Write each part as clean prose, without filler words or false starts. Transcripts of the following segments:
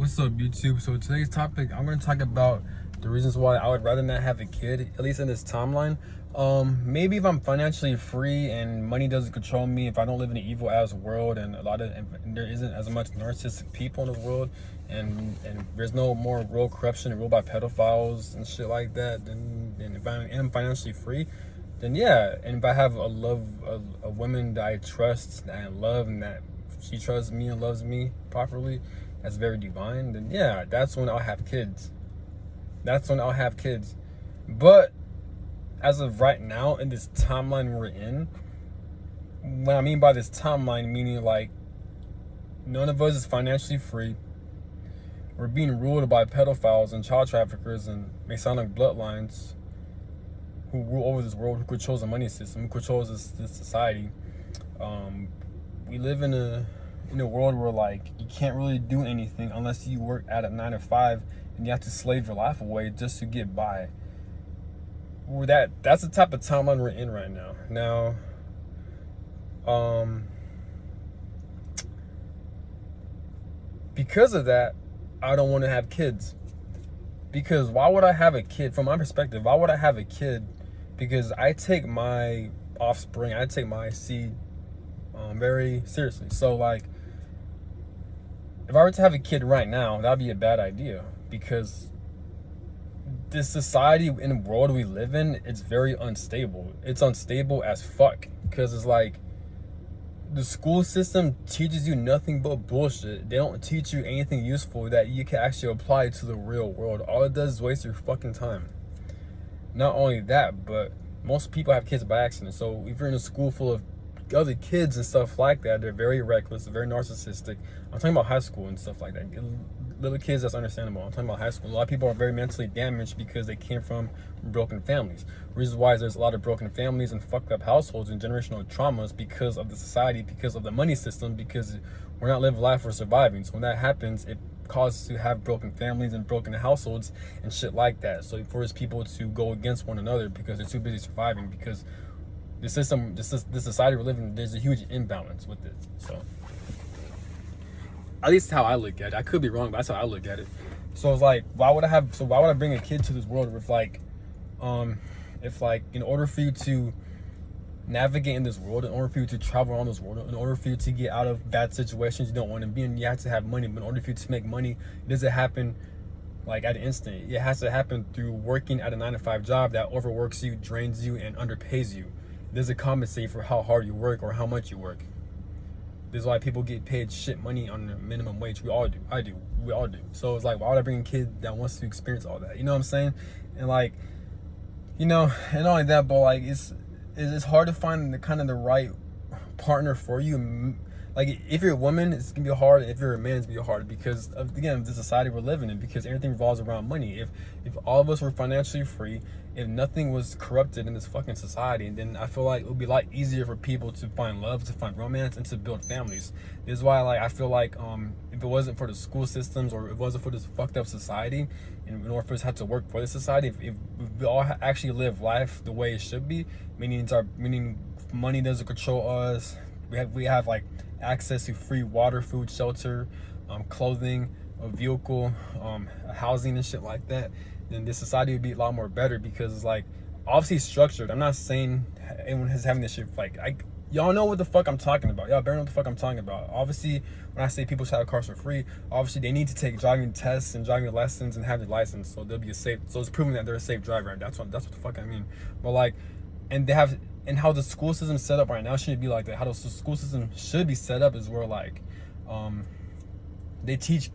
What's up, YouTube? So today's topic, I'm going to talk about the reasons why I would rather not have a kid, at least in this timeline. Maybe if I'm financially free and money doesn't control me, if I don't live in an evil ass world and and there isn't as much narcissistic people in the world, and there's no more world corruption and ruled by pedophiles and shit like that, then if I am financially free, then yeah. And if I have a woman that I trust and I love and that she trusts me and loves me properly, that's very divine, then yeah, that's when I'll have kids. That's when I'll have kids. But as of right now, in this timeline we're in, what I mean by this timeline, meaning like none of us is financially free. We're being ruled by pedophiles and child traffickers and Masonic bloodlines who rule over this world, who controls the money system, who controls this society. We live in a world where like you can't really do anything unless you work at a 9 to 5 and you have to slave your life away just to get by. That's the type of timeline we're in right now. Because of that, I don't want to have kids. Because why would I have a kid? From my perspective, why would I have a kid? Because I take my offspring, I take my seed very seriously. So like, if I were to have a kid right now, that'd be a bad idea, because this society in the world we live in, it's very unstable. It's unstable as fuck, because it's like the school system teaches you nothing but bullshit. They don't teach you anything useful that you can actually apply to the real world. All it does is waste your fucking time. Not only that, but most people have kids by accident. So if you're in a school full of other kids and stuff like that, they're very reckless, very narcissistic. I'm talking about high school and stuff like that. Little kids, that's understandable. I'm talking about high school. A lot of people are very mentally damaged because they came from broken families. Reason why there's a lot of broken families and fucked up households and generational traumas because of the society, because of the money system, because we're not living life, we're surviving. So when that happens, it causes to have broken families and broken households and shit like that. So it forces people to go against one another because they're too busy surviving, because the system, this society we're living in, there's a huge imbalance with it. So at least how I look at it. I could be wrong, but that's how I look at it. So it's like, why would I bring a kid to this world if in order for you to navigate in this world, in order for you to travel around this world, in order for you to get out of bad situations you don't want to be in, you have to have money. But in order for you to make money, it doesn't happen like at an instant. It has to happen through working at a 9 to 5 job that overworks you, drains you, and underpays you. It doesn't compensate for how hard you work or how much you work. This is why people get paid shit money on the minimum wage. We all do. I do. We all do. So it's like, why would I bring a kid that wants to experience all that? You know what I'm saying? And like, and not only that, but like, it's hard to find the right partner for you. Like, if you're a woman, it's gonna be hard. If you're a man, it's gonna be hard because of, again, the society we're living in. Because everything revolves around money. If all of us were financially free, if nothing was corrupted in this fucking society, then I feel like it would be a lot easier for people to find love, to find romance, and to build families. This is why, like, I feel like if it wasn't for the school systems, or if it wasn't for this fucked up society, and in order for us to have to work for this society, if we all actually live life the way it should be, meaning money doesn't control us. We have like access to free water, food, shelter, clothing, a vehicle, housing and shit like that, then this society would be a lot more better, because it's like obviously structured. I'm not saying anyone is having this shit like y'all know what the fuck I'm talking about. Y'all better know what the fuck I'm talking about. Obviously, when I say people should have cars for free, obviously they need to take driving tests and driving lessons and have their license, so they'll be a safe. So it's proving that they're a safe driver. That's what the fuck I mean. But like, and they have. And how the school system is set up right now shouldn't be like that. How the school system should be set up is where like they teach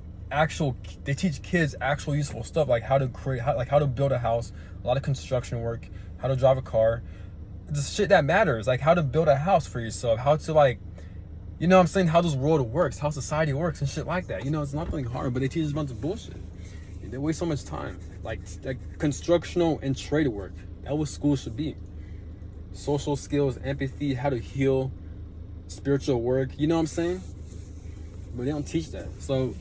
kids actual useful stuff, like how to build a house, a lot of construction work, how to drive a car, the shit that matters, like how to build a house for yourself, how to like, you know what I'm saying, how this world works, how society works and shit like that. It's nothing hard, but they teach us a bunch of bullshit. They waste so much time, like constructional and trade work. That's what school should be. Social skills, empathy, how to heal, spiritual work, you know what I'm saying? But they don't teach that. So,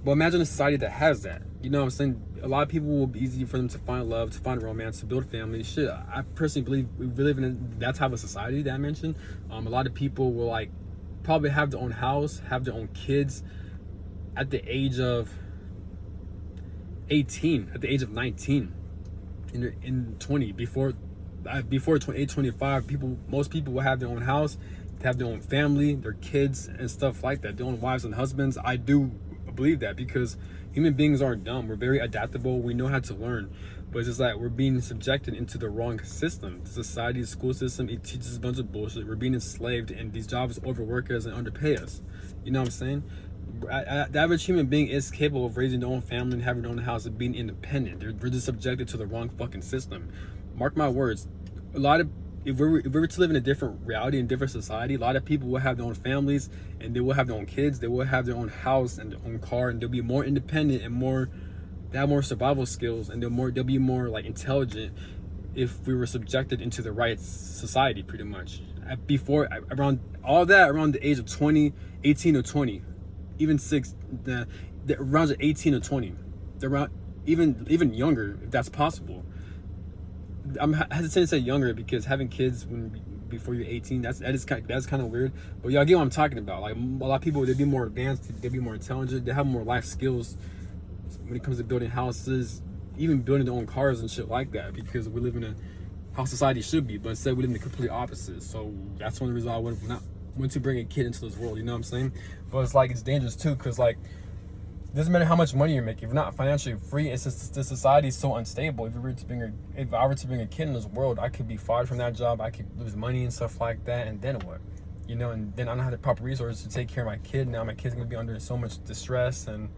but imagine a society that has that. You know what I'm saying? A lot of people will be easy for them to find love, to find romance, to build family. Shit, I personally believe we live in that type of society that I mentioned. A lot of people will like probably have their own house, have their own kids, at the age of 18, at the age of 19, in 20, before 28, 25, most people will have their own house, have their own family, their kids and stuff like that, their own wives and husbands. I do believe that, because human beings aren't dumb. We're very adaptable. We know how to learn. But it's just like we're being subjected into the wrong system. The society, the school system, it teaches a bunch of bullshit. We're being enslaved, and these jobs overwork us and underpay us. You know what I'm saying? The average human being is capable of raising their own family and having their own house and being independent. We're just subjected to the wrong fucking system. Mark my words. If we were to live in a different reality and different society, a lot of people will have their own families, and they will have their own kids. They will have their own house and their own car, and they'll be more independent and they have more survival skills, and they'll be more like intelligent if we were subjected into the right society, pretty much. Around the age of 20, 18 or 20, even around the 18 or 20, around even younger, if that's possible. I'm hesitant to say younger, because having kids before you're 18, that's kind of weird. But y'all get what I'm talking about. Like, a lot of people, they'd be more advanced, they'd be more intelligent, they have more life skills when it comes to building houses, even building their own cars and shit like that, because we live in how society should be, but instead we live in the complete opposite. So that's one of the reasons I went to bring a kid into this world. You know what I'm saying? But it's like, it's dangerous too, because like, it doesn't matter how much money you're making. If you're not financially free, it's just the society is so unstable. If I were to bring a kid in this world, I could be fired from that job. I could lose money and stuff like that. And then what? You know, and then I don't have the proper resources to take care of my kid. Now my kid's gonna be under so much distress and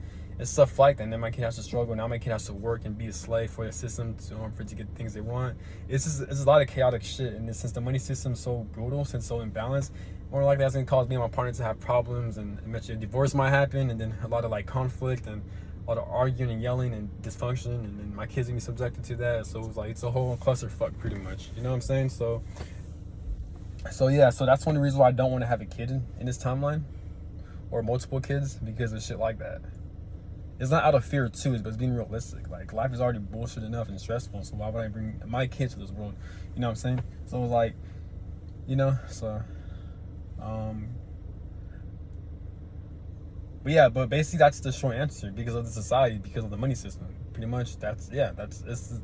stuff like that. And then my kid has to struggle. Now my kid has to work and be a slave for the system for it to get things they want. It's a lot of chaotic shit. And since the money system's so brutal, since so imbalanced, more likely that's gonna cause me and my partner to have problems, and eventually a divorce might happen, and then a lot of like conflict and a lot of arguing and yelling and dysfunction, and then my kids gonna be subjected to that. So it's a whole clusterfuck, pretty much. You know what I'm saying? So yeah, so that's one of the reasons why I don't want to have a kid in this timeline, or multiple kids, because of shit like that. It's not out of fear too, but it's being realistic. Like, life is already bullshit enough and stressful, so why would I bring my kid to this world? You know what I'm saying? So it's like, you know, so but yeah, but basically that's the short answer. Because of the society, because of the money system, pretty much. It's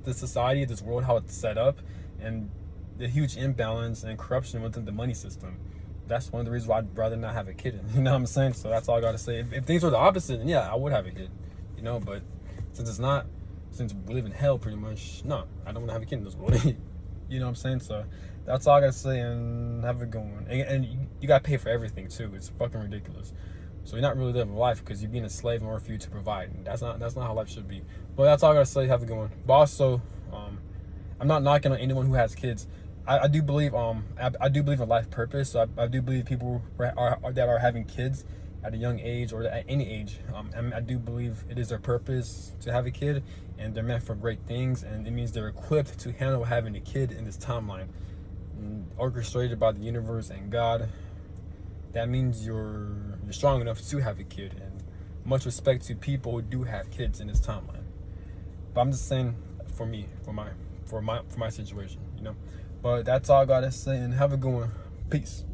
the society, this world, how it's set up, and the huge imbalance and corruption within the money system. That's one of the reasons why I'd rather not have a kid. You know what I'm saying? So that's all I gotta say. If things were the opposite, then yeah, I would have a kid. You know, but since we live in hell, pretty much, no, I don't want to have a kid in this world. You know what I'm saying? So that's all I gotta say, and have a good one. And you gotta pay for everything too. It's fucking ridiculous. So you're not really living life, because you're being a slave in order for you to provide. And that's not how life should be. But that's all I gotta say. Have a good one. But also, I'm not knocking on anyone who has kids. I do believe I do believe in life purpose. So I do believe people that are having kids at a young age, or at any age, I do believe it is their purpose to have a kid, and they're meant for great things, and it means they're equipped to handle having a kid in this timeline, orchestrated by the universe and God. That means you're strong enough to have a kid, and much respect to people who do have kids in this timeline. But I'm just saying, for me, for my situation, you know. But that's all I gotta say, and have a good one. Peace.